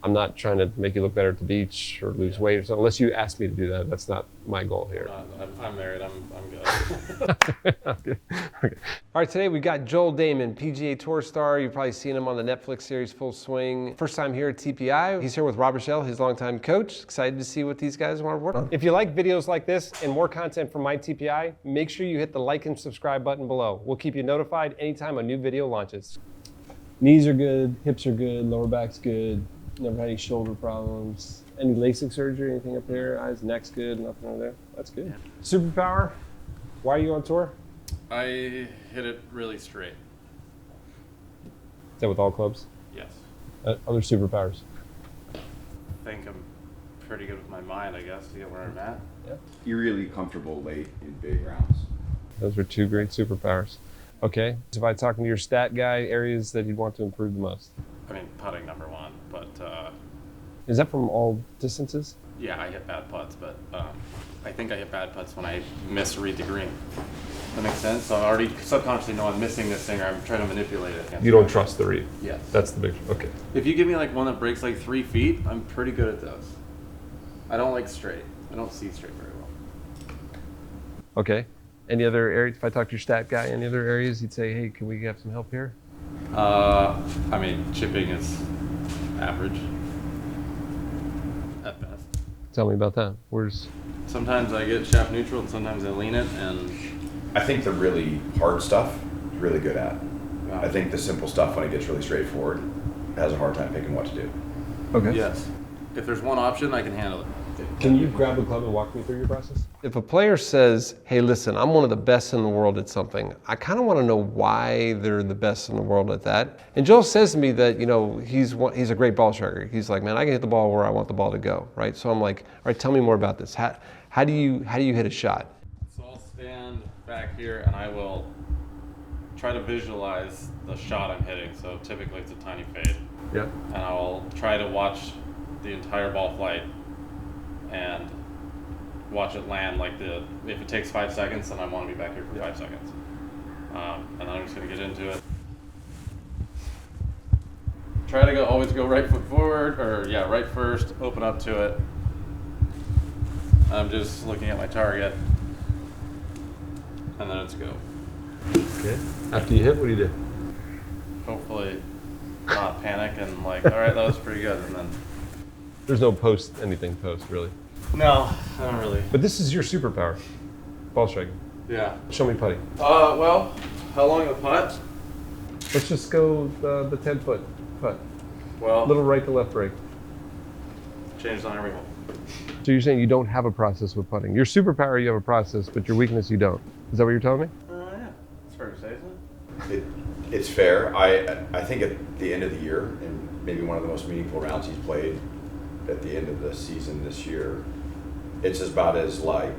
I'm not trying to make you look better at the beach or lose weight or something. Unless you ask me to do that, that's not my goal here. I'm married. I'm good. Okay. All right, today we got Joel Dahmen, PGA Tour star. You've probably seen him on the Netflix series Full Swing. First time here at TPI. He's here with Rob Rochelle, his longtime coach. Excited to see what these guys want to work on. If you like videos like this and more content from my TPI, make sure you hit the like and subscribe button below. We'll keep you notified anytime a new video launches. Knees are good, hips are good, lower back's good. Never had any shoulder problems. Any LASIK surgery, anything up there? Eyes, neck's good, nothing over there. That's good. Yeah. Superpower, why are you on tour? I hit it really straight. Is that with all clubs? Yes. Other superpowers? I think I'm pretty good with my mind, I guess, to get where I'm at. Yeah. You're really comfortable late in big rounds. Those are two great superpowers. Okay, so if I talking to your stat guy, areas that you'd want to improve the most? I mean, putting number one, but Is that from all distances? yeah, I hit bad putts, but I think I hit bad putts when I misread the green. That makes sense? So I already subconsciously know I'm missing this thing, or I'm trying to manipulate it. You don't trust the read? Yes. That's the big, okay. If you give me like one that breaks like 3 feet, I'm pretty good at those. I don't like straight. I don't see straight very well. Okay. Any other areas, if I talk to your stat guy, any other areas you'd say, hey, can we have some help here? I mean, chipping is average at best. Tell me about that. Where's... Sometimes I get shaft neutral and sometimes I lean it, and I think the really hard stuff is really good at. Yeah. I think the simple stuff, when it gets really straightforward, has a hard time picking what to do. Okay. yes, if there's one option, I can handle it. Can you grab a club and walk me through your process? If a player says, hey, listen, I'm one of the best in the world at something, I kind of want to know why they're the best in the world at that. And Joel says to me that, you know, he's a great ball striker. He's like, man, I can hit the ball where I want the ball to go, right? So I'm like, all right, tell me more about this. How do you hit a shot? So I'll stand back here and I will try to visualize the shot I'm hitting. So typically it's a tiny fade. Yeah. And I'll try to watch the entire ball flight and watch it land. Like if it takes 5 seconds, then I want to be back here for 5 seconds. And then I'm just gonna get into it. Try to always go right foot forward, or yeah, right first, open up to it. I'm just looking at my target, and then it's go. Okay. After you hit, what do you do? Hopefully not panic and like, all right, that was pretty good, and then. There's no post, really. No, I don't really. But this is your superpower, ball striking. Yeah. Show me putting. Well, how long the putt? Let's just go the 10-foot putt. Well, Little right to left break. changed on every hole. So you're saying you don't have a process with putting. Your superpower, you have a process, but your weakness, you don't. Is that what you're telling me? Yeah, it's fair to say, isn't it? It's fair. I think at the end of the year, and maybe one of the most meaningful rounds he's played at the end of the season this year, it's about as like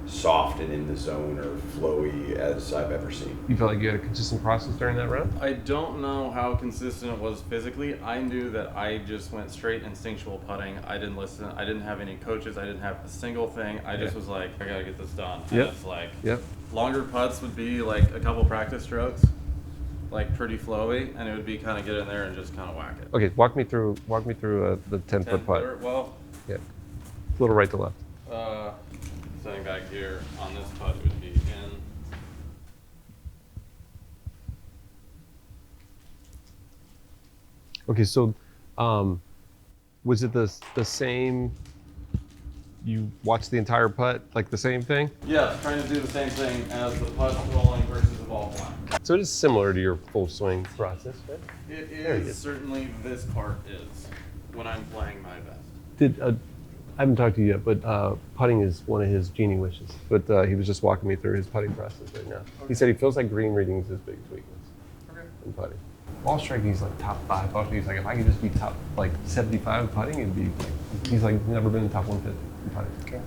soft and in the zone or flowy as I've ever seen. You felt like you had a consistent process during that round? I don't know how consistent it was physically. I knew that I just went straight instinctual putting. I didn't listen. I didn't have any coaches. I didn't have a single thing. I just was like, I gotta get this done. And Yep. it's like, Yep. longer putts would be like a couple practice strokes, like pretty flowy, and it would be kind of get in there and just kind of whack it. Okay, walk me through the 10-foot putt. Well, Yeah. Little right to left. sitting back here on this putt, it would be in. Okay, so was it the same, you watched the entire putt, like the same thing? Yeah, trying to do the same thing as the putt rolling versus the ball flying. So it is similar to your full swing process, right? It There you go. is, certainly this part is, when I'm playing my best. I haven't talked to you yet, but putting is one of his genie wishes. But he was just walking me through his putting process right now. Okay. He said he feels like green reading is his biggest weakness in putting. Ball striking, he's like top 5. Ball striking, he's like, if I could just be top like 75 putting, it'd be like, he's like never been in top 150 in putting. Okay.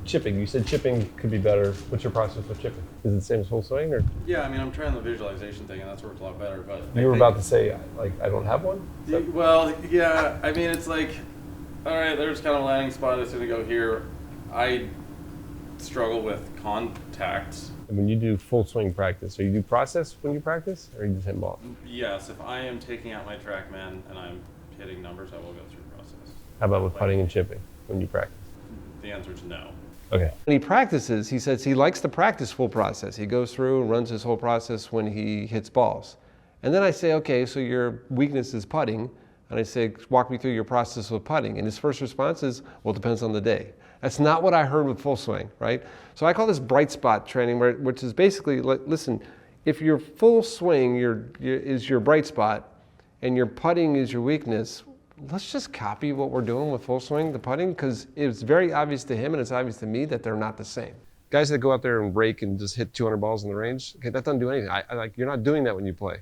Chipping, you said chipping could be better. What's your process with chipping? Is it the same as full swing, or? Yeah, I mean, I'm trying the visualization thing, and that's worked a lot better. But You were about to say, like, I don't have one? Well, yeah, I mean, it's like, all right, there's kind of a landing spot. It's going to go here. I struggle with contact. And when you do full swing practice, or you do process when you practice, or you just hit ball? Yes, if I am taking out my TrackMan and I'm hitting numbers, I will go through the process. How about with putting and chipping when you practice? The answer is no. Okay. When he practices, he says he likes to practice full process. He goes through and runs his whole process when he hits balls. And then I say, okay, so your weakness is putting. And I say, walk me through your process with putting. And his first response is, well, it depends on the day. That's not what I heard with full swing, right? So I call this bright spot training, which is basically, listen, if your full swing is your bright spot and your putting is your weakness, let's just copy what we're doing with full swing, the putting, because it's very obvious to him and it's obvious to me that they're not the same. Guys that go out there and rake and just hit 200 balls in the range, okay, that doesn't do anything. You're not doing that when you play.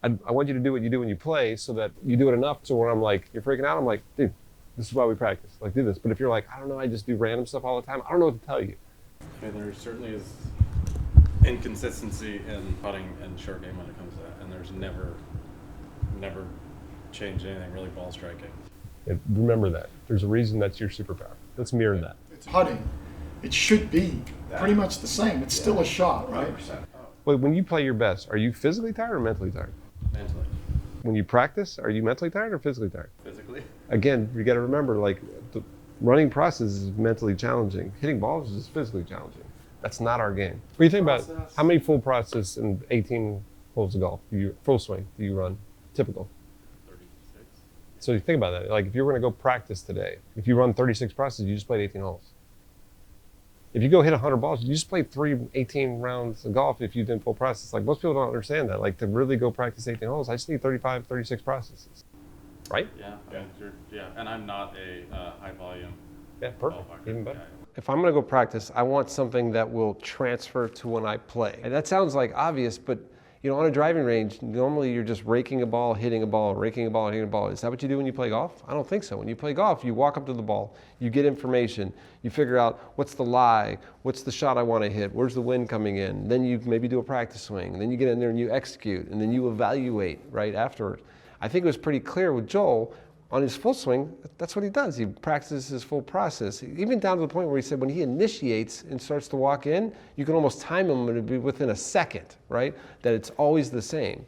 I want you to do what you do when you play so that you do it enough so when I'm like, you're freaking out, I'm like, dude, this is why we practice. Like, do this. But if you're like, I don't know, I just do random stuff all the time, I don't know what to tell you. I mean, there certainly is inconsistency in putting and short game when it comes to that, and there's never changed anything really ball striking. And remember that. There's a reason that's your superpower. Let's mirror that. It's putting. It should be pretty much the same. It's still a shot, right? 100%. Well, when you play your best, are you physically tired or mentally tired? Mentally. When you practice, are you mentally tired or physically tired? Physically. Again, you got to remember, like, the running process is mentally challenging. Hitting balls is physically challenging. That's not our game. What do you think about how many full process in 18 holes of golf, full swing, do you run? Typical. 36. So you think about that. Like, if you were going to go practice today, if you run 36 processes, you just played 18 holes. If you go hit 100 balls, you just played 18 rounds of golf if you did full process. Like, most people don't understand that. Like, to really go practice 18 holes, I just need 35, 36 processes. Right? Yeah. And I'm not a high volume. Yeah, perfect. Even better. If I'm going to go practice, I want something that will transfer to when I play. And that sounds like obvious, but on a driving range, normally you're just raking a ball, hitting a ball, raking a ball, hitting a ball. Is that what you do when you play golf? I don't think so. When you play golf, you walk up to the ball, you get information, you figure out what's the lie, what's the shot I want to hit, where's the wind coming in. Then you maybe do a practice swing, and then you get in there and you execute, and then you evaluate right afterward. I think it was pretty clear with Joel. On his full swing, that's what he does. He practices his full process, even down to the point where he said when he initiates and starts to walk in, you can almost time him to be within a second, right? That it's always the same.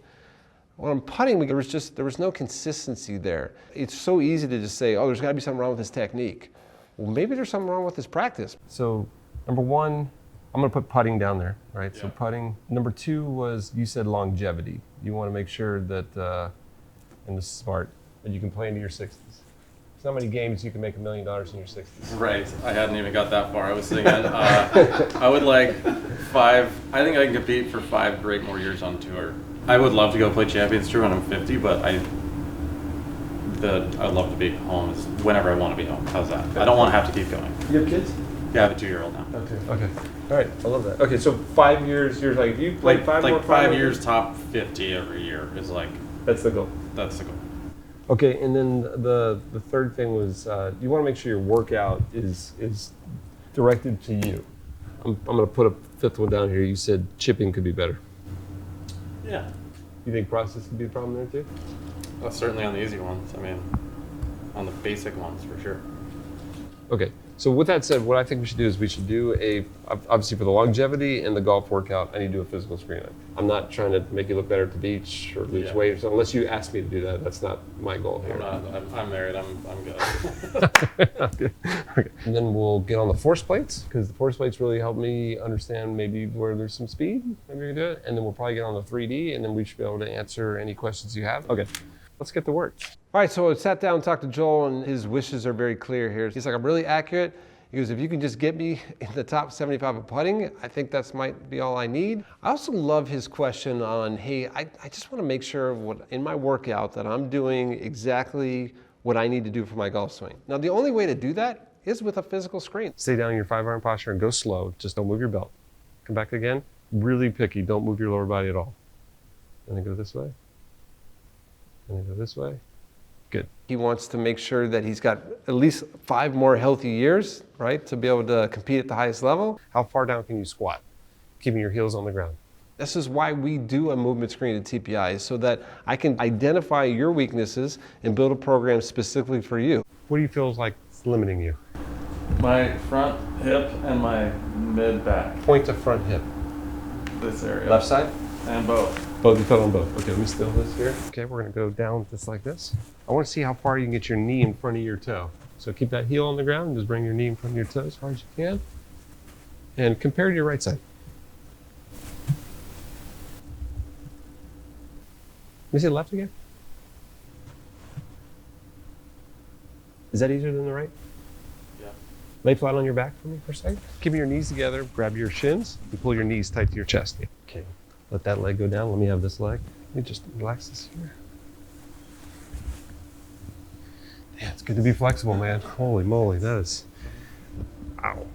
When I'm putting, there was no consistency there. It's so easy to just say, oh, there's got to be something wrong with his technique. Well, maybe there's something wrong with his practice. So, number one, I'm going to put putting down there, right? Yeah. So putting. Number two was, you said longevity. You want to make sure that, and this is smart, that you can play into your 60s. There's not many games you can make $1 million in your 60s. Right. I hadn't even got that far. I was thinking I would like 5. I think I can compete for 5 great more years on tour. I would love to go play Champions Tour when I'm 50, but I'd love to be home whenever I want to be home. How's that? I don't want to have to keep going. You have kids? Yeah, I have a 2-year-old now. Okay. All right. I love that. Okay, so 5 years. You're like, if you play like 5 years, top 50 every year is like. That's the goal. That's the goal. Okay, and then the third thing was you want to make sure your workout is directed to you. I'm going to put a fifth one down here. You said chipping could be better. Yeah. You think process could be a problem there too? Well, certainly on the easy ones. I mean, on the basic ones for sure. Okay, so with that said, what I think we should do is we should do obviously for the longevity and the golf workout, I need to do a physical screen. I'm not trying to make you look better at the beach or lose weight or something, unless you ask me to do that. That's not my goal here. I'm married, I'm Okay. good. And then we'll get on the force plates, because the force plates really help me understand maybe where there's some speed, maybe we can do it. And then we'll probably get on the 3D, and then we should be able to answer any questions you have. Okay. Let's get to work. All right, so I sat down and talked to Joel, and his wishes are very clear here. He's like, I'm really accurate. He goes, if you can just get me in the top 75 of putting, I think that's might be all I need. I also love his question on, hey, I just want to make sure in my workout that I'm doing exactly what I need to do for my golf swing. Now, the only way to do that is with a physical screen. Stay down in your 5-iron posture and go slow. Just don't move your belt. Come back again. Really picky. Don't move your lower body at all. And then go this way. And then go this way. Good. He wants to make sure that he's got at least 5 more healthy years, right, to be able to compete at the highest level. How far down can you squat, keeping your heels on the ground? This is why we do a movement screen at TPI, so that I can identify your weaknesses and build a program specifically for you. What do you feel is like limiting you? My front hip and my mid back. Point to front hip. This area. Left side? And both. Both, you felt on both. Okay, let me still this here. Okay, we're gonna go down just like this. I wanna see how far you can get your knee in front of your toe. So keep that heel on the ground and just bring your knee in front of your toe as far as you can. And compare to your right side. Let me see the left again. Is that easier than the right? Yeah. Lay flat on your back for me for a second. Keep your knees together, grab your shins, and pull your knees tight to your chest. Okay, let that leg go down. Let me have this leg. Let me just relax this here. Yeah, it's good to be flexible, man. Holy moly, that is, ow.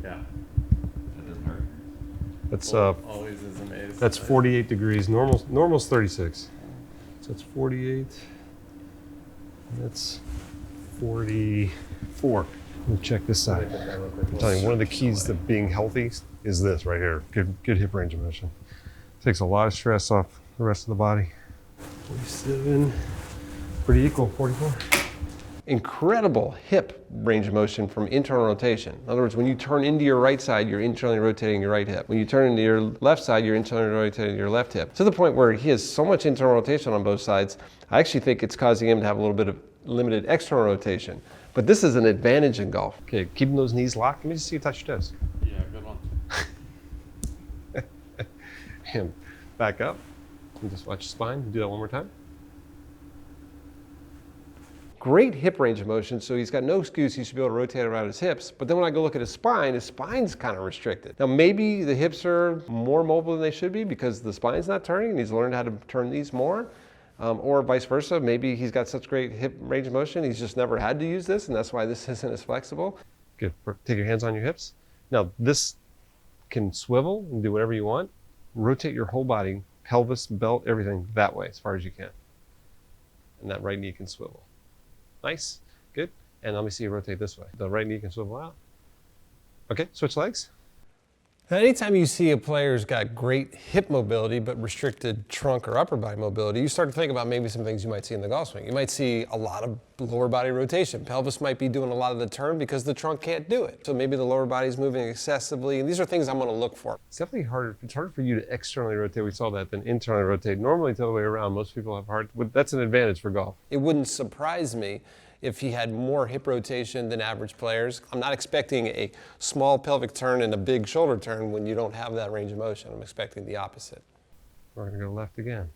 Yeah. That doesn't hurt. That's Always is amazing. that's 48 degrees. Normal's 36. So it's 48. That's 44. Let me check this side. I'm telling you, one of the keys to being healthy is this right here. Good hip range of motion. Takes a lot of stress off the rest of the body. 47, pretty equal, 44. Incredible hip range of motion from internal rotation. In other words, when you turn into your right side, you're internally rotating your right hip. When you turn into your left side, you're internally rotating your left hip. To the point where he has so much internal rotation on both sides, I actually think it's causing him to have a little bit of limited external rotation. But this is an advantage in golf. Okay, keeping those knees locked. Let me just see you touch your toes. Yeah, good one. And back up. And just watch your spine. Do that one more time. Great hip range of motion, so he's got no excuse. He should be able to rotate around his hips. But then when I go look at his spine's kind of restricted. Now maybe the hips are more mobile than they should be because the spine's not turning and he's learned how to turn these more. Or vice versa, maybe he's got such great hip range of motion, he's just never had to use this, and that's why this isn't as flexible. Good, take your hands on your hips. Now this can swivel and do whatever you want. Rotate your whole body, pelvis, belt, everything that way as far as you can. And that right knee can swivel. Nice, good. And let me see you rotate this way. The right knee can swivel out. Okay, switch legs. Now, anytime you see a player's got great hip mobility but restricted trunk or upper body mobility, you start to think about maybe some things you might see in the golf swing. You might see a lot of lower body rotation. Pelvis might be doing a lot of the turn because the trunk can't do it. So maybe the lower body's moving excessively, and these are things I'm going to look for. It's definitely harder. It's harder for you to externally rotate, we saw that, than internally rotate. Normally it's the other way around. Most people have hard, that's an advantage for golf. It wouldn't surprise me if he had more hip rotation than average players. I'm not expecting a small pelvic turn and a big shoulder turn when you don't have that range of motion. I'm expecting the opposite. We're gonna go left again.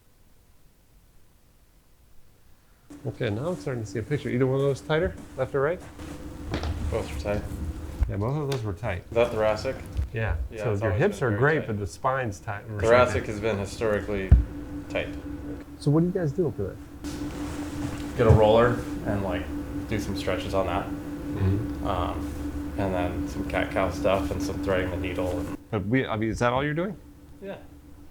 Okay, now I'm starting to see a picture. Either one of those tighter, left or right? Both are tight. Yeah, both of those were tight. Is that thoracic? Yeah, Yeah, so it's your always hips been are very great, tight. but the spine's tight. Thoracic has been historically tight. So what are you guys doing for that? Get a roller and like do some stretches on that. And then some cat-cow stuff and some threading the needle. But I mean, is that all you're doing? Yeah.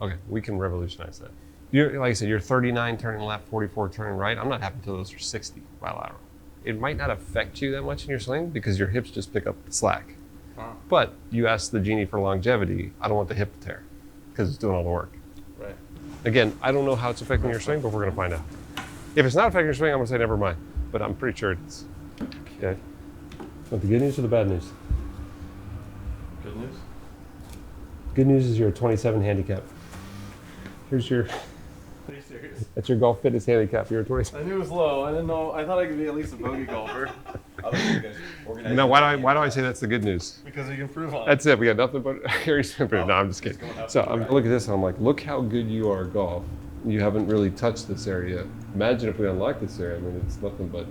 Okay, we can revolutionize that. You're, like I said, you're 39 turning left, 44 turning right. I'm not happy until those are 60 bilateral. It might not affect you that much in your swing because your hips just pick up the slack. Huh. But you asked the genie for longevity. I don't want the hip to tear because it's doing all the work. Right. Again, I don't know how it's affecting your swing, but we're going to find out. If it's not affecting your swing, I'm going to say never mind. But I'm pretty sure it's. Okay. Want the good news or the bad news? Good news? Good news is you're a 27 handicap. Here's your. Are you serious? That's your golf fitness handicap. You're a 27. I knew it was low. I didn't know. I thought I could be at least a bogey golfer. No, why do I say that's the good news? Because you can prove on it. That's it. We got nothing but Harry's improve. No, I'm just kidding. So I look at this and I'm like, look how good you are at golf. You haven't really touched this area. Imagine if we unlock this area. I mean, it's nothing but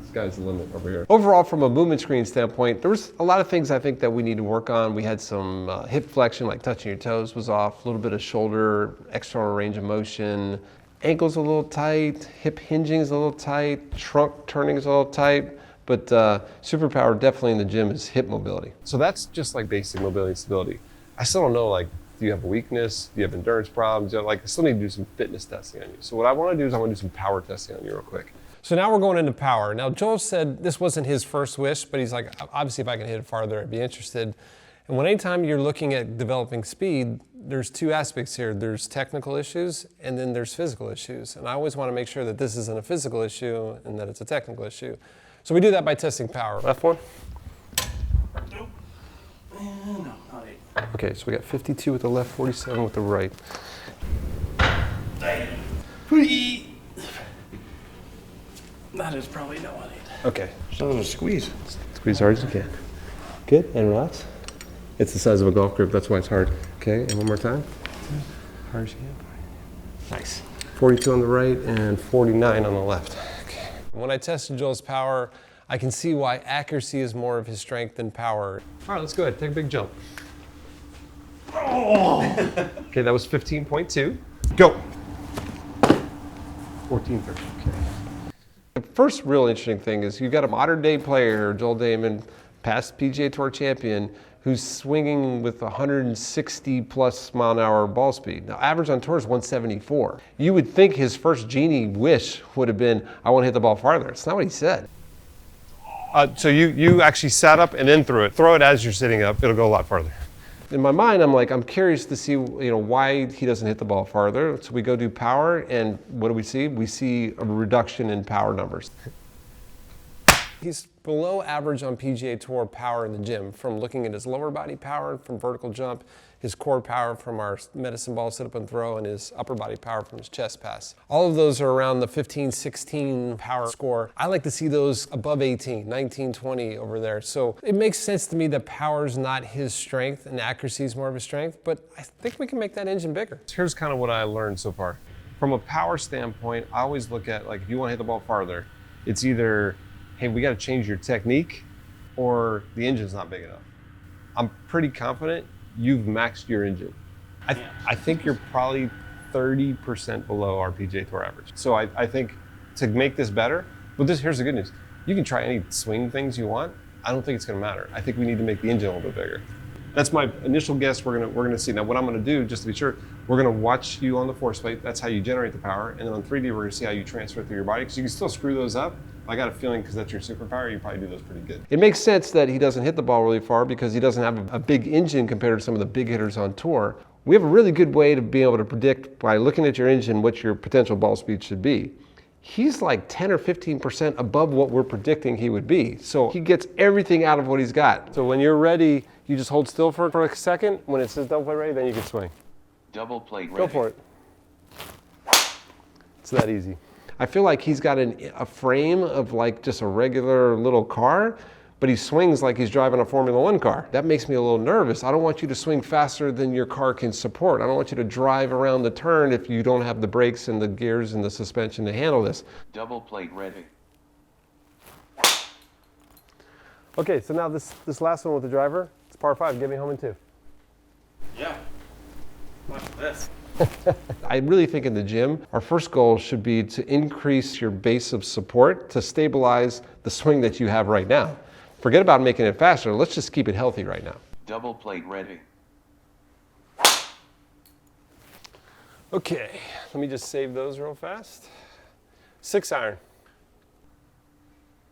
sky's the limit over here. Overall, from a movement screen standpoint, there was a lot of things I think that we need to work on. We had some hip flexion, like touching your toes was off, a little bit of shoulder, external range of motion, ankles a little tight, hip hinging is a little tight, trunk turning is a little tight. But superpower definitely in the gym is hip mobility. So that's just like basic mobility and stability. I still don't know, like, do you have a weakness? Do you have endurance problems? Like, I still need to do some fitness testing on you. So what I want to do is I want to do some power testing on you real quick. So now we're going into power. Now Joel said this wasn't his first wish, but he's like, obviously if I can hit it farther, I'd be interested. And when anytime you're looking at developing speed, there's two aspects here. There's technical issues and then there's physical issues. And I always want to make sure that this isn't a physical issue and that it's a technical issue. So we do that by testing power. Left one? Nope. No, not 8. Okay, so we got 52 with the left, 47 with the right. That is probably no one. Okay. Son of a squeeze. Squeeze hard as you can. Good, and relax. It's the size of a golf grip, that's why it's hard. Okay, and one more time. Hard as you can. Nice. 42 on the right and 49 on the left. Okay. When I tested Joel's power, I can see why accuracy is more of his strength than power. All right, let's go ahead, take a big jump. Oh! Okay, that was 15.2. Go. 14.30, okay. The first real interesting thing is you've got a modern day player, Joel Dahmen, past PGA Tour champion, who's swinging with 160 plus mile an hour ball speed. Now, average on tour is 174. You would think his first genie wish would have been, I want to hit the ball farther. It's not what he said. So you actually sat up and then threw it. Throw it as you're sitting up. It'll go a lot farther. In my mind, I'm curious to see, why he doesn't hit the ball farther. So we go do power, and what do we see? We see a reduction in power numbers. He's below average on PGA Tour power in the gym from looking at his lower body power from vertical jump, his core power from our medicine ball sit up and throw, and his upper body power from his chest pass. All of those are around the 15, 16 power score. I like to see those above 18, 19, 20 over there. So it makes sense to me that power's not his strength and accuracy is more of his strength, but I think we can make that engine bigger. Here's kind of what I learned so far. From a power standpoint, I always look at, like, if you want to hit the ball farther, it's either, hey, we got to change your technique, or the engine's not big enough. I'm pretty confident you've maxed your engine. I think you're probably 30% below our PGA Tour average. So I think to make this better, but here's the good news. You can try any swing things you want. I don't think it's gonna matter. I think we need to make the engine a little bit bigger. That's my initial guess. We're gonna see. Now what I'm gonna do, just to be sure, we're gonna watch you on the force plate. That's how you generate the power. And then on 3D, we're gonna see how you transfer it through your body, because you can still screw those up. I got a feeling, because that's your superpower, you probably do those pretty good. It makes sense that he doesn't hit the ball really far because he doesn't have a big engine compared to some of the big hitters on tour. We have a really good way to be able to predict by looking at your engine what your potential ball speed should be. He's like 10 or 15% above what we're predicting he would be. So he gets everything out of what he's got. So when you're ready, you just hold still for a second. When it says double plate ready, then you can swing. Double plate ready. Go for it. It's that easy. I feel like he's got a frame of like just a regular little car, but he swings like he's driving a Formula One car. That makes me a little nervous. I don't want you to swing faster than your car can support. I don't want you to drive around the turn if you don't have the brakes and the gears and the suspension to handle this. Double plate ready. Okay, so now this last one with the driver, it's par 5. Get me home in 2. Yeah. Watch this. I really think in the gym, our first goal should be to increase your base of support to stabilize the swing that you have right now. Forget about making it faster. Let's just keep it healthy right now. Double plate ready. Okay, let me just save those real fast. 6 iron.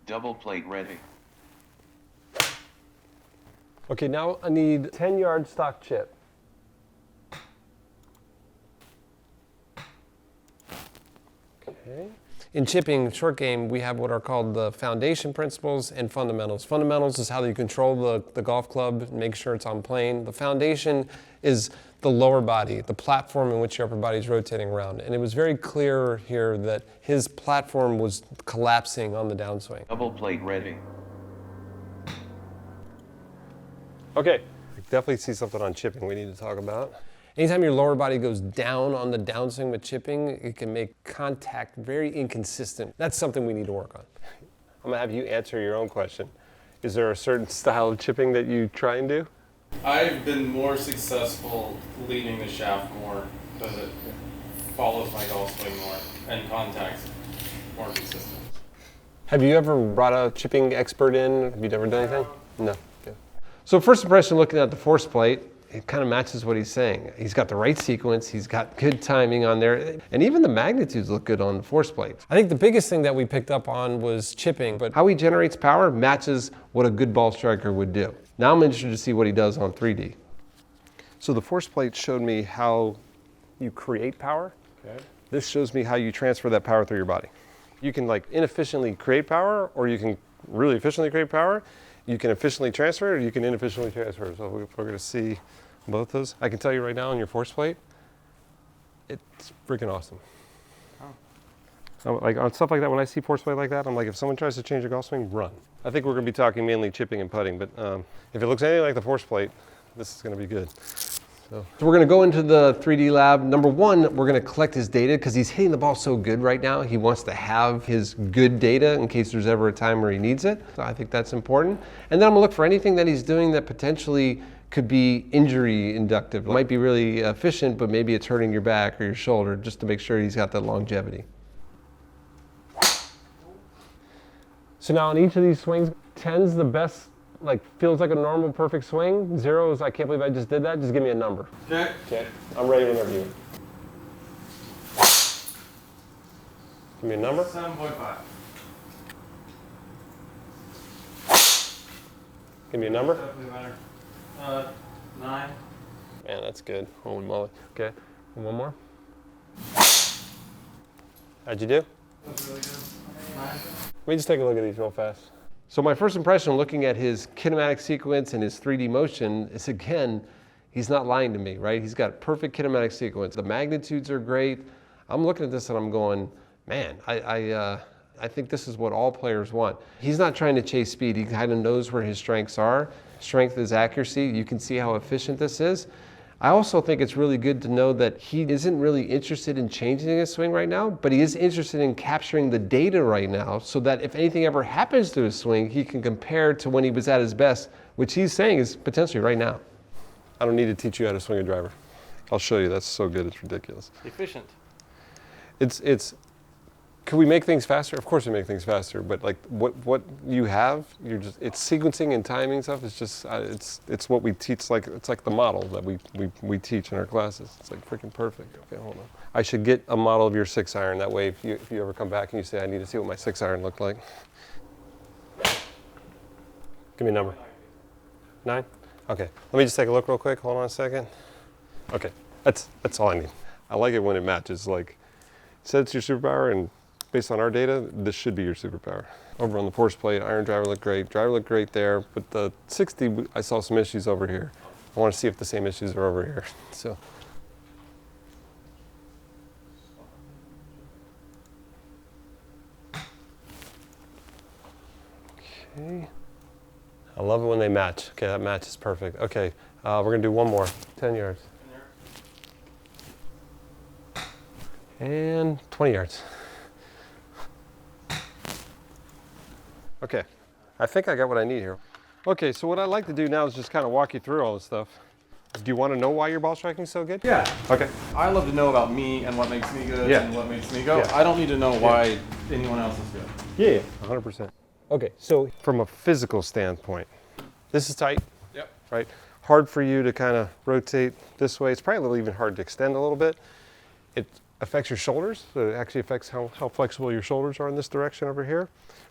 Double plate ready. Okay, now I need 10-yard stock chip. Okay. In chipping, short game, we have what are called the foundation principles and fundamentals. Fundamentals is how you control the golf club and make sure it's on plane. The foundation is the lower body, the platform in which your upper body is rotating around. And it was very clear here that his platform was collapsing on the downswing. Double plate ready. Okay, definitely see something on chipping we need to talk about. Anytime your lower body goes down on the downswing with chipping, it can make contact very inconsistent. That's something we need to work on. I'm gonna have you answer your own question. Is there a certain style of chipping that you try and do? I've been more successful leading the shaft more because it follows my golf swing more and contact's more consistent. Have you ever brought a chipping expert in? Have you ever done anything? No. Okay. So first impression looking at the force plate, it kind of matches what he's saying. He's got the right sequence, he's got good timing on there, and even the magnitudes look good on the force plate. I think the biggest thing that we picked up on was chipping, but how he generates power matches what a good ball striker would do. Now I'm interested to see what he does on 3D. So the force plate showed me how you create power. Okay. This shows me how you transfer that power through your body. You can like inefficiently create power, or you can really efficiently create power. You can efficiently transfer it, or you can inefficiently transfer it. So we're going to see both those. I can tell you right now on your force plate, it's freaking awesome. Like on stuff like that, when I see force plate like that, I'm like, if someone tries to change a golf swing, run. I think we're going to be talking mainly chipping and putting, but if it looks anything like the force plate, this is going to be good. So we're going to go into the 3D lab. Number one, we're going to collect his data because he's hitting the ball so good right now. He wants to have his good data in case there's ever a time where he needs it. So I think that's important. And then I'm going to look for anything that he's doing that potentially could be injury inductive. It might be really efficient, but maybe it's hurting your back or your shoulder, just to make sure he's got that longevity. So now on each of these swings, 10's the best, like feels like a normal perfect swing. 0 is I can't believe I just did that. Just give me a number. Okay. Okay, I'm ready whenever you are. Give me a number. 7.5. Give me a number. Definitely better. 9. Man, that's good. Holy moly. Okay, one more. How'd you do? That's really good. 9. Let me just take a look at these real fast. So my first impression looking at his kinematic sequence and his 3D motion is, again, he's not lying to me, right? He's got perfect kinematic sequence. The magnitudes are great. I'm looking at this and I'm going, man, I think this is what all players want. He's not trying to chase speed. He kind of knows where his strengths are. Strength is accuracy. You can see how efficient this is. I also think it's really good to know that he isn't really interested in changing his swing right now, but he is interested in capturing the data right now so that if anything ever happens to his swing, he can compare to when he was at his best, which he's saying is potentially right now. I don't need to teach you how to swing a driver. I'll show you. That's so good. It's ridiculous. Efficient. Could we make things faster? Of course we make things faster, but like what you have, it's sequencing and timing stuff. It's just it's what we teach. Like it's like the model that we teach in our classes. It's like freaking perfect. Okay, hold on. I should get a model of your 6-iron. That way, if you ever come back and you say I need to see what my 6-iron looked like. Give me a number. 9. Okay. Let me just take a look real quick. Hold on a second. Okay. That's all I need. I like it when it matches. Like, it says it's your superpower and. Based on our data, this should be your superpower. Over on the force plate, iron driver looked great. Driver looked great there, but the 60, I saw some issues over here. I want to see if the same issues are over here. So. Okay. I love it when they match. Okay, that match is perfect. Okay, we're gonna do one more, 10 yards. And 20 yards. Okay, I think I got what I need here. Okay, so what I'd like to do now is just kind of walk you through all this stuff. Do you want to know why your ball striking is so good? Yeah. Okay. I love to know about me and what makes me good Yeah. and what makes me go. Yeah. I don't need to know why anyone else is good. Yeah, 100%. Okay, so from a physical standpoint, this is tight, Yep. right? Hard for you to kind of rotate this way. It's probably a little even hard to extend a little bit. It affects your shoulders, so it actually affects how flexible your shoulders are in this direction over here.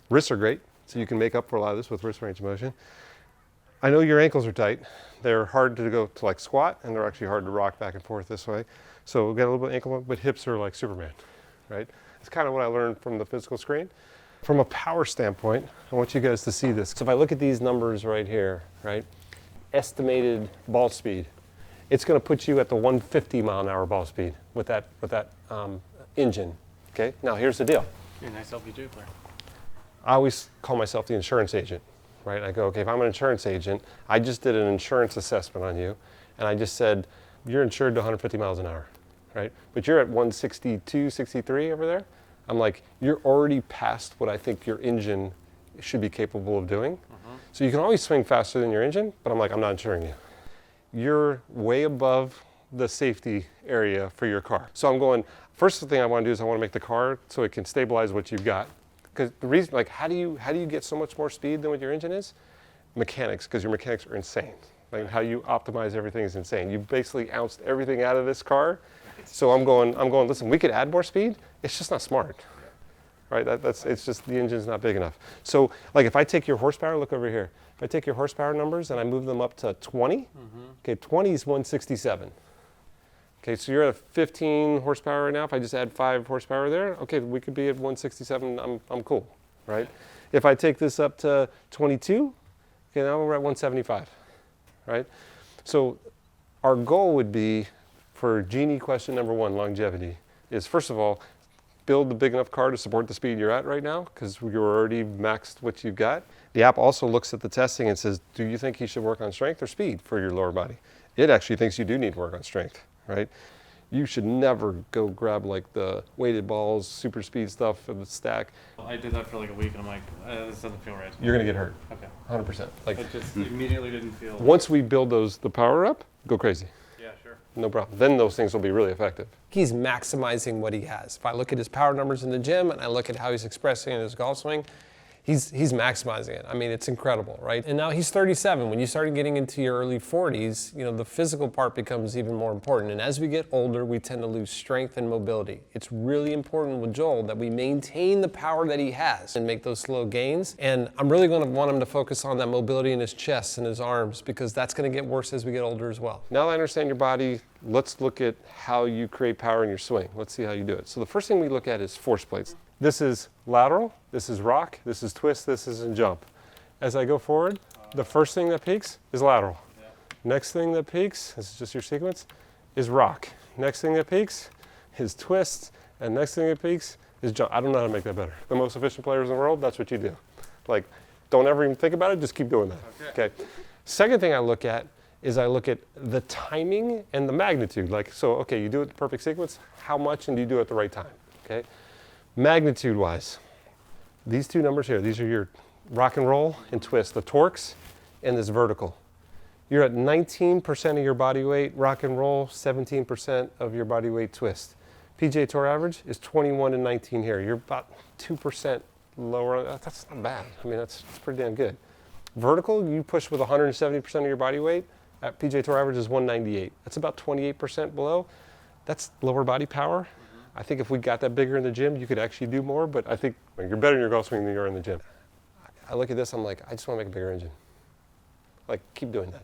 Wrists are great. So you can make up for a lot of this with wrist range of motion. I know your ankles are tight. They're hard to go to like squat, and they're actually hard to rock back and forth this way. So we've got a little bit of ankle, but hips are like Superman, right? It's kind of what I learned from the physical screen. From a power standpoint, I want you guys to see this. So if I look at these numbers right here, right? Estimated ball speed, it's going to put you at the 150 mile an hour ball speed with that engine. Okay. Now here's the deal. You're a nice LPG player. I always call myself the insurance agent, right? I go, okay, if I'm an insurance agent, I just did an insurance assessment on you, and I just said, you're insured to 150 miles an hour, right? But you're at 162, 63 over there. I'm like, you're already past what I think your engine should be capable of doing. So you can always swing faster than your engine, but I'm like, I'm not insuring you. You're way above the safety area for your car. So I'm going, first thing I want to do is I want to make the car so it can stabilize what you've got. Because the reason, like, how do you get so much more speed than what your engine is? Mechanics, because your mechanics are insane. Like how you optimize everything is insane. You basically ounced everything out of this car. So I'm going, listen, we could add more speed. It's just not smart, right? It's just the engine's not big enough. So like if I take your horsepower, look over here. If I take your horsepower numbers and I move them up to 20, okay, 20 is 167. Okay, so you're at 15 horsepower right now. If I just add 5 horsepower there, okay, we could be at 167. I'm cool, right? If I take this up to 22, okay, now we're at 175, right? So Our goal would be for Genie question number one, longevity, is first of all, build the big enough car to support the speed you're at right now, because you're already maxed what you've got. The app also looks at the testing and says, do you think you should work on strength or speed for your lower body? It actually thinks you do need to work on strength, right? You should never go grab like the weighted balls, super speed stuff for the stack. I did that for like a week, and I'm like, this doesn't feel right. You're gonna get hurt, Okay. 100%. Like, It just immediately didn't feel. once we build the power up, go crazy. Yeah, sure. No problem. Then those things will be really effective. He's maximizing what he has. If I look at his power numbers in the gym and I look at how he's expressing in his golf swing, he's maximizing it. I mean, it's incredible, right? And now he's 37. When you start getting into your early 40s, you know, the physical part becomes even more important. And as we get older, we tend to lose strength and mobility. It's really important with Joel that we maintain the power that he has and make those slow gains. And I'm really going to want him to focus on that mobility in his chest and his arms, because that's going to get worse as we get older as well. Now that I understand your body, let's look at how you create power in your swing. Let's see how you do it. So the first thing we look at is force plates. This is lateral, this is rock, this is twist, this is a jump. As I go forward, the first thing that peaks is lateral. Next thing that peaks, this is just your sequence, is rock. Next thing that peaks is twist, and next thing that peaks is jump. I don't know how to make that better. The most efficient players in the world, that's what you do. Like, don't ever even think about it, just keep doing that. Okay. Second thing I look at is I look at the timing and the magnitude. Like, so, okay, you do it the perfect sequence, how much and do you do it at the right time, okay? Magnitude-wise, these two numbers here, these are your rock and roll and twist, the torques and this vertical. You're at 19% of your body weight rock and roll, 17% of your body weight twist. PGA Tour average is 21 and 19 here. You're about 2% lower. That's not bad. I mean, that's pretty damn good. Vertical, you push with 170% of your body weight. At PGA Tour average is 198. That's about 28% below. That's lower body power. I think if we got that bigger in the gym, you could actually do more, but I think you're better in your golf swing than you are in the gym. I look at this, I'm like, I just want to make a bigger engine. Like, keep doing that.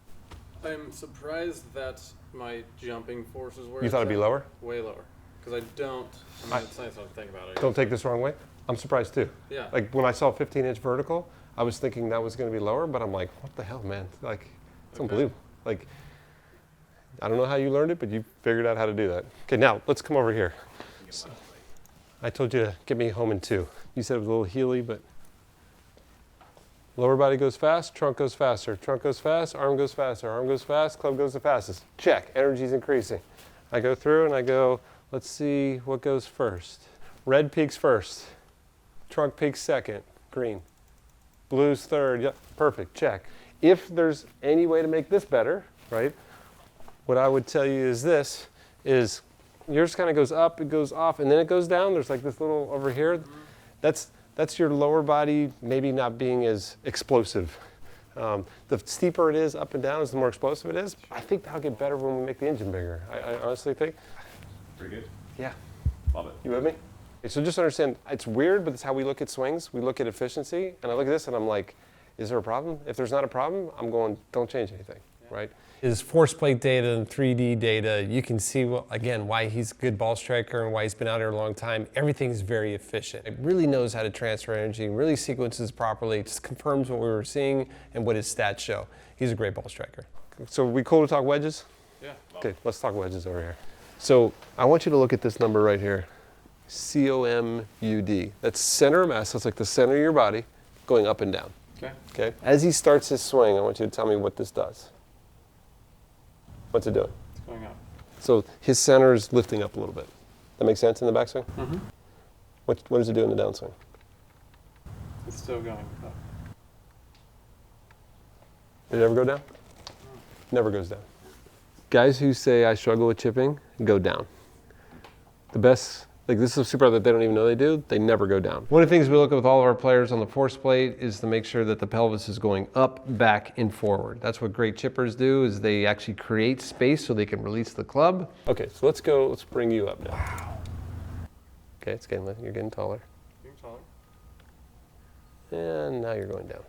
I'm surprised that my jumping forces were. You thought it'd be lower? Way lower. Because I don't. I mean, it's nice to think about it. Don't take this the wrong way. I'm surprised too. Yeah. Like when I saw 15-inch vertical, I was thinking that was going to be lower, but I'm like, what the hell, man? Like, it's unbelievable. Like, I don't know how you learned it, but you figured out how to do that. Okay, now let's come over here. So, I told you to get me home in 2. You said it was a little heely, but lower body goes fast, trunk goes faster, trunk goes fast, arm goes faster, arm goes fast, club goes the fastest. Check, energy's increasing. I go through and I go, let's see what goes first. Red peaks first, trunk peaks second, green. Blue's third, yep, perfect, check. If there's any way to make this better, right, what I would tell you is this, is yours kind of goes up, it goes off, and then it goes down. There's like this little over here. That's your lower body maybe not being as explosive. The steeper it is up and down is the more explosive it is. I think that'll get better when we make the engine bigger. I honestly think. Pretty good. Yeah. Love it. You with me? Okay, so just understand, it's weird, but it's how we look at swings. We look at efficiency, and I look at this and I'm like, is there a problem? If there's not a problem, I'm going, don't change anything, right? His force plate data and 3D data, you can see, again, why he's a good ball striker and why he's been out here a long time. Everything's very efficient. It really knows how to transfer energy, really sequences properly, just confirms what we were seeing and what his stats show. He's a great ball striker. So we cool to talk wedges? Yeah. Okay, let's talk wedges over here. So I want you to look at this number right here, COMUD. That's center of mass, so it's like the center of your body going up and down. Okay. Okay. As he starts his swing, I want you to tell me what this does. What's it doing? It's going up. So his center is lifting up a little bit. That makes sense in the backswing? Mm-hmm. What does it do in the downswing? It's still going up. Did it ever go down? Never goes down. Guys who say I struggle with chipping go down. The best, like this is a super that they don't even know they do, they never go down. One of the things we look at with all of our players on the force plate is to make sure that the pelvis is going up, back, and forward. That's what great chippers do, is they actually create space so they can release the club. Okay, so let's bring you up now. Wow. Okay, you're getting taller. You're taller. And now you're going down.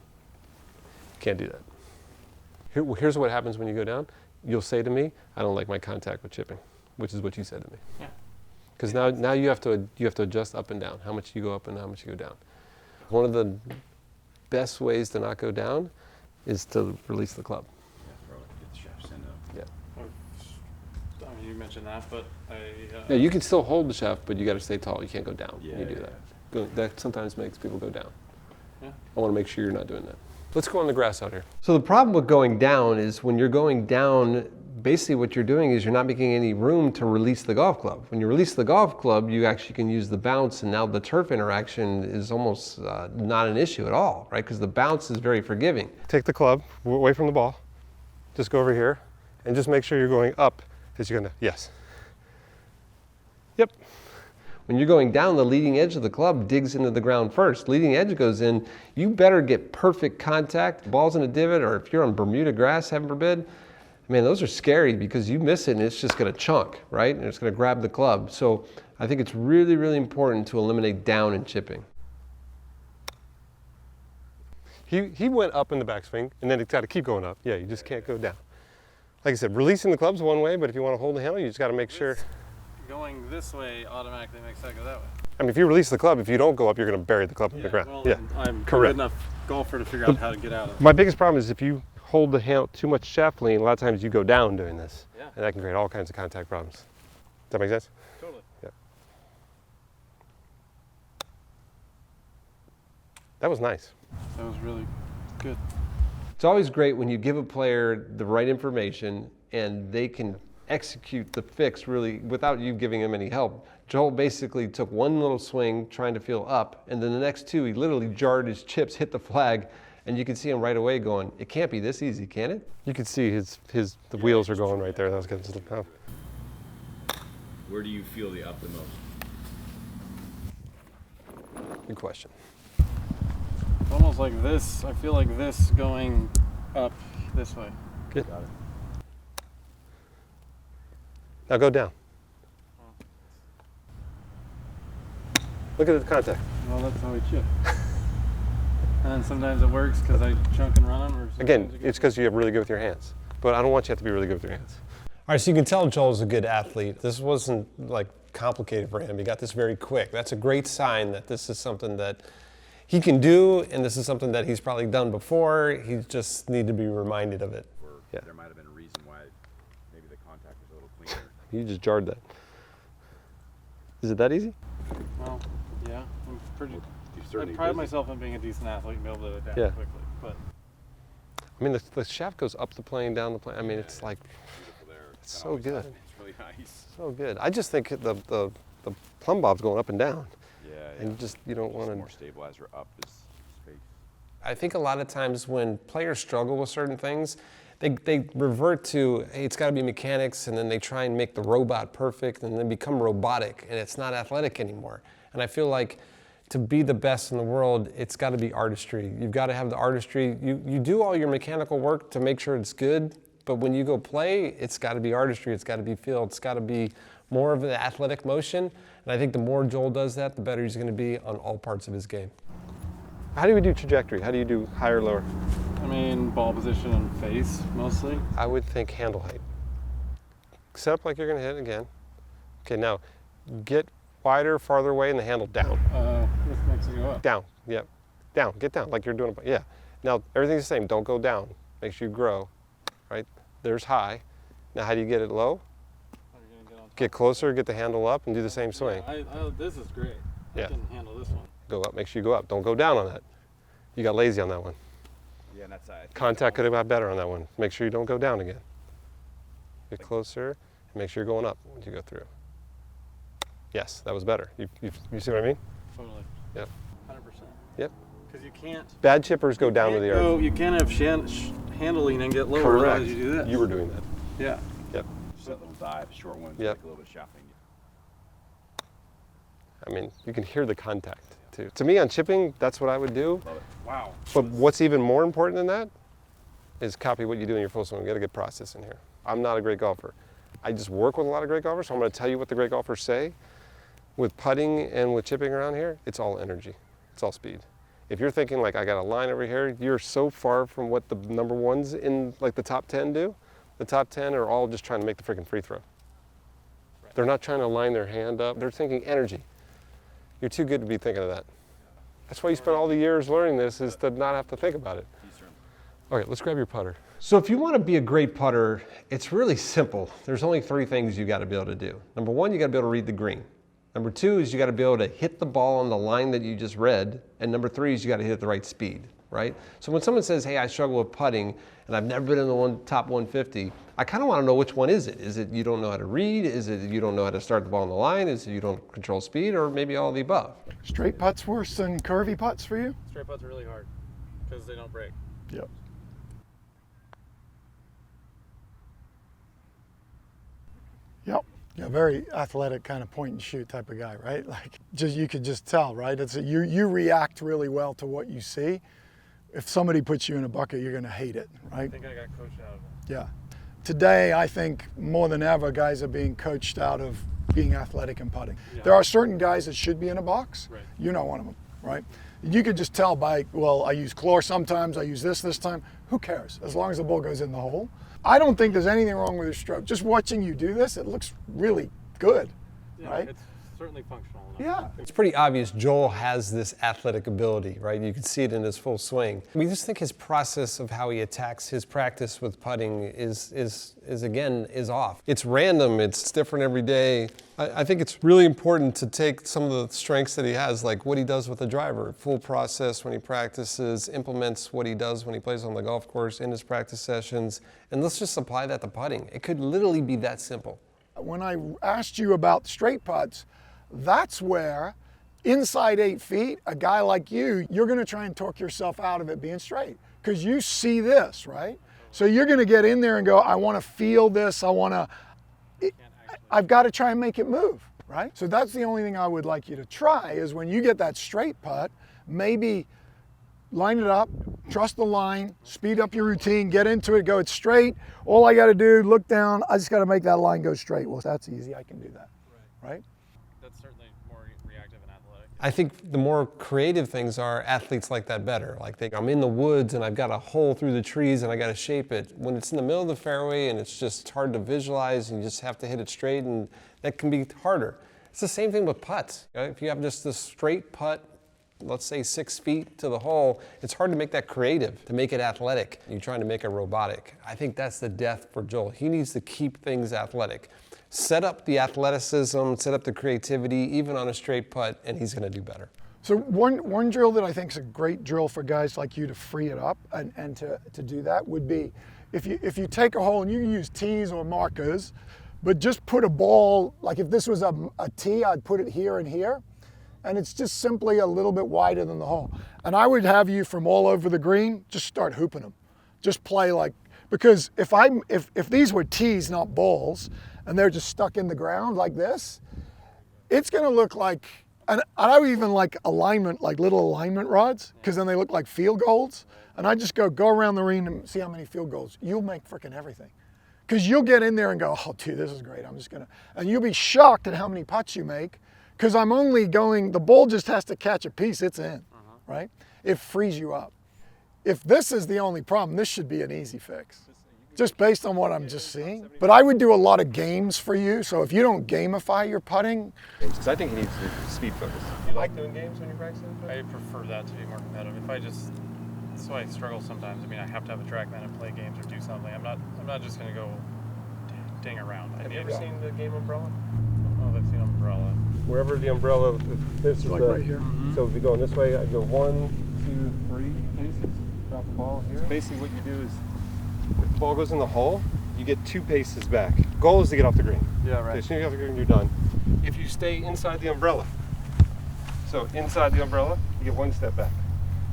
Can't do that. Here's what happens when you go down. You'll say to me, I don't like my contact with chipping, which is what you said to me. Yeah. Because now you have to adjust up and down, how much you go up and how much you go down. One of the best ways to not go down is to release the club. Yeah, throw it, get the shaft send up. Yeah. you mentioned that, but Yeah, you can still hold the shaft, but you got to stay tall. You can't go down when you do Yeah, that. That sometimes makes people go down. Yeah. I want to make sure you're not doing that. Let's go on the grass out here. So the problem with going down is when you're going down, basically what you're doing is you're not making any room to release the golf club. When you release the golf club, you actually can use the bounce, and now the turf interaction is almost not an issue at all, right? Because the bounce is very forgiving. Take the club away from the ball. Just go over here and just make sure you're going up as you're going to, yes. Yep. When you're going down, the leading edge of the club digs into the ground first. Leading edge goes in, you better get perfect contact. Ball's in a divot, or if you're on Bermuda grass, heaven forbid, man, those are scary because you miss it and it's just gonna chunk, right? And it's gonna grab the club. So I think it's really, really important to eliminate down and chipping. He went up in the backswing, and then it's got to keep going up. Yeah, you just can't go down. Like I said, releasing the club's one way, but if you want to hold the handle, you just got to make sure. going this way automatically makes that go that way. I mean, if you release the club, if you don't go up, you're going to bury the club in the ground. Well, Yeah, I'm a correct. good enough golfer to figure out how to get out of it. My biggest problem is if you hold the handle too much shaft lean, a lot of times you go down doing this. Yeah. And that can create all kinds of contact problems. Does that make sense? Totally. Yeah. That was nice. That was really good. It's always great when you give a player the right information and they can execute the fix really without you giving him any help. Joel basically took one little swing trying to feel up, and then the next two he literally jarred his chips, hit the flag, and you can see him right away going, it can't be this easy, can it? You could see the wheels are going right there. That was good. Oh. Where do you feel the up the most? Good question. Almost like this. I feel like this going up this way. Good. Now go down. Look at the contact. Well, that's how we chip. And then sometimes it works because I chunk and run them. Or Again, it's because you have really good with your hands. But I don't want you to have to be really good with your hands. All right, so you can tell Joel's a good athlete. This wasn't like complicated for him. He got this very quick. That's a great sign that this is something that he can do, and this is something that he's probably done before. He just need to be reminded of it. Yeah. There might have been a reason why maybe the contact was a little cleaner. You just jarred that. Is it that easy? Well, yeah. I'm pretty. You've I certainly pride busy. myself on being a decent athlete and be able to adapt Yeah. quickly. But I mean, the shaft goes up the plane, down the plane. I mean, it's like, Beautiful there. it's Kinda so always good. has been. It's really nice. So good. I just think the plumb bob's going up and down. Yeah, And you don't want more to. stabilizer up is straight. I think a lot of times when players struggle with certain things, they revert to, hey, it's got to be mechanics, and then they try and make the robot perfect, and then become robotic, and it's not athletic anymore. And I feel like to be the best in the world, it's got to be artistry. You've got to have the artistry. You do all your mechanical work to make sure it's good, but when you go play, it's got to be artistry. It's got to be feel. It's got to be more of an athletic motion. And I think the more Joel does that, the better he's going to be on all parts of his game. How do we do trajectory? How do you do higher, lower? I mean, ball position and face mostly. I would think handle height. Set up like you're going to hit again. Okay, now get wider, farther away, and the handle down. This makes it go up. Down, yep. Down, get down like you're doing a, yeah. Now, everything's the same. Don't go down. Make sure you grow, right? There's high. Now, how do you get it low? How are you gonna get on top? Get closer, get the handle up, and do the same swing. This is great. Yeah. I can handle this one. Go up, make sure you go up. Don't go down on that. You got lazy on that one. Yeah, and that's Contact could have got better on that one. Make sure you don't go down again. Get closer, and make sure you're going up once you go through. Yes, that was better. You see what I mean? Totally. Yep. 100%. Yep. Because you can't. Bad chippers go down to the earth. You can't have handling and get lower. Correct. Otherwise you do this. You were doing that. Yeah. Yep. Just that little dive, short one, Yep. like a little bit of shafting. I mean, you can hear the contact too. To me, on chipping, that's what I would do. Love it. Wow. But what's even more important than that is copy what you do in your full swing. Get a good process in here. I'm not a great golfer. I just work with a lot of great golfers, so I'm going to tell you what the great golfers say. With putting and with chipping around here, it's all energy. It's all speed. If you're thinking like I got a line over here, you're so far from what the number ones in like the top 10 do. The top 10 are all just trying to make the freaking free throw. They're not trying to line their hand up. They're thinking energy. You're too good to be thinking of that. That's why you spent all the years learning this, is to not have to think about it. Okay, let's grab your putter. So if you want to be a great putter, it's really simple. There's only 3 things you got to be able to do. Number 1, you got to be able to read the green. Number 2 is you got to be able to hit the ball on the line that you just read. And number 3 is you got to hit at the right speed, right? So when someone says, hey, I struggle with putting and I've never been in the top 150, I kind of want to know which one is it. Is it you don't know how to read? Is it you don't know how to start the ball on the line? Is it you don't control speed? Or maybe all of the above? Straight putts worse than curvy putts for you? Straight putts are really hard because they don't break. Yep. Yep. Yeah, very athletic kind of point and shoot type of guy, right? Like, just you could just tell, right? It's you react really well to what you see. If somebody puts you in a bucket, you're going to hate it, right? I think I got coached out of it. Yeah. Today, I think more than ever, guys are being coached out of being athletic and putting. Yeah. There are certain guys that should be in a box. Right. You're not one of them, right? You could just tell by, well, I use chlor sometimes, I use this time. Who cares? As long as the ball goes in the hole. I don't think there's anything wrong with your stroke. Just watching you do this, it looks really good, right? It's certainly functional enough. Yeah. It's pretty obvious Joel has this athletic ability, right? You can see it in his full swing. We just think his process of how he attacks his practice with putting is off. It's random, it's different every day. I think it's really important to take some of the strengths that he has, like what he does with the driver, full process when he practices, implements what he does when he plays on the golf course in his practice sessions, and let's just apply that to putting. It could literally be that simple. When I asked you about straight putts, that's where inside 8 feet, a guy like you, you're going to try and talk yourself out of it being straight because you see this, right? So you're going to get in there and go, I want to feel this. I've got to try and make it move, right? So that's the only thing I would like you to try is when you get that straight putt, maybe line it up, trust the line, speed up your routine, get into it, go, it's straight. All I got to do, look down, I just got to make that line go straight. Well, that's easy, I can do that, right? That's certainly more reactive and athletic. I think the more creative things are, athletes like that better. Like I'm in the woods and I've got a hole through the trees and I got to shape it. When it's in the middle of the fairway and it's just hard to visualize and you just have to hit it straight, and that can be harder. It's the same thing with putts. Right? If you have just this straight putt, let's say 6 feet to the hole, it's hard to make that creative, to make it athletic. You're trying to make it robotic. I think that's the death for Joel. He needs to keep things athletic. Set up the athleticism, set up the creativity, even on a straight putt, and he's going to do better. So one drill that I think is a great drill for guys like you to free it up and to do that would be if you take a hole and you can use tees or markers, but just put a ball, like if this was a tee, I'd put it here and here. And it's just simply a little bit wider than the hole. And I would have you from all over the green, just start hooping them. Just play like, because if these were tees, not balls, and they're just stuck in the ground like this, it's gonna look like, and I would even like alignment, like little alignment rods, because then they look like field goals. And I just go around the ring and see how many field goals. You'll make freaking everything. Because you'll get in there and go, oh dude, this is great, and you'll be shocked at how many putts you make. Because I'm only going, the ball just has to catch a piece, it's in, right? It frees you up. If this is the only problem, this should be an easy fix, just based on what I'm just seeing. But I would do a lot of games for you, so if you don't gamify your putting. Because I think he needs to speed focus. You like doing games when you're practicing? I prefer that to be more competitive. That's why I struggle sometimes. I mean, I have to have a TrackMan and play games or do something. I'm not just gonna go ding around. Have you ever seen the game Umbrella? I don't know if I've seen Umbrella. Wherever the umbrella, this is Like right here. So if you go this way, I go 1, 2, 3 paces, drop the ball here. So basically what you do is, if the ball goes in the hole, you get 2 paces back. Goal is to get off the green. Yeah, right. Okay, as soon as you get off the green, you're done. If you stay inside the umbrella, so inside the umbrella, you get 1 step back.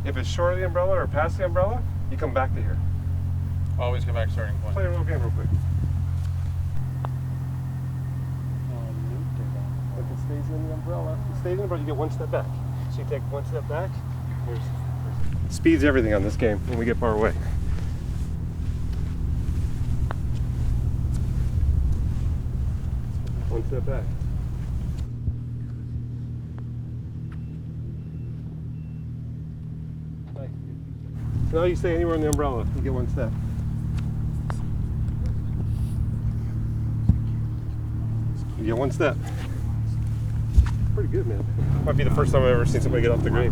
If it's short of the umbrella or past the umbrella, you come back to here. Always go back to starting point. Play a little game real quick. If it stays in the umbrella, you get 1 step back. So you take 1 step back. Speed's everything on this game when we get far away. One step back. So now you stay anywhere in the umbrella, you get 1 step. You get 1 step. Pretty good, man. Might be the first time I've ever seen somebody get off the green.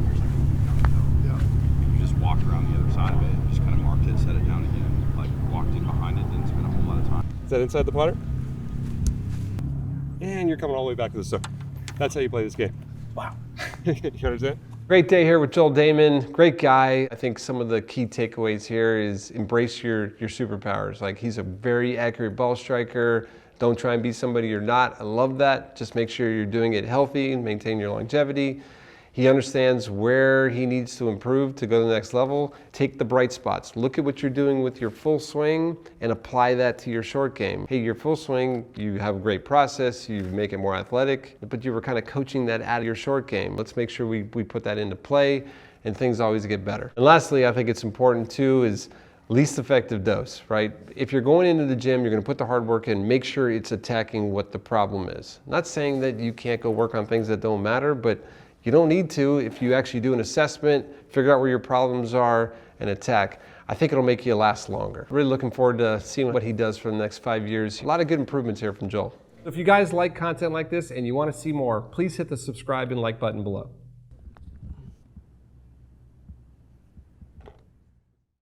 You just walk around the other side of it and just kind of marked it, set it Set inside the putter. And you're coming all the way back to the start. That's how you play this game. Wow. You understand? Great day here with Joel Dahmen. Great guy. I think some of the key takeaways here is embrace your superpowers. Like, he's a very accurate ball striker. Don't try and be somebody you're not. I love that. Just make sure you're doing it healthy and maintain your longevity. He understands where he needs to improve to go to the next level. Take the bright spots. Look at what you're doing with your full swing and apply that to your short game. Hey, your full swing, you have a great process, you make it more athletic, but you were kind of coaching that out of your short game. Let's make sure we put that into play and things always get better. And lastly, I think it's important too is least effective dose, right? If you're going into the gym, you're going to put the hard work in, make sure it's attacking what the problem is. Not saying that you can't go work on things that don't matter, but you don't need to if you actually do an assessment, figure out where your problems are, and attack. I think it'll make you last longer. Really looking forward to seeing what he does for the next 5 years. A lot of good improvements here from Joel. If you guys like content like this and you want to see more, please hit the subscribe and like button below.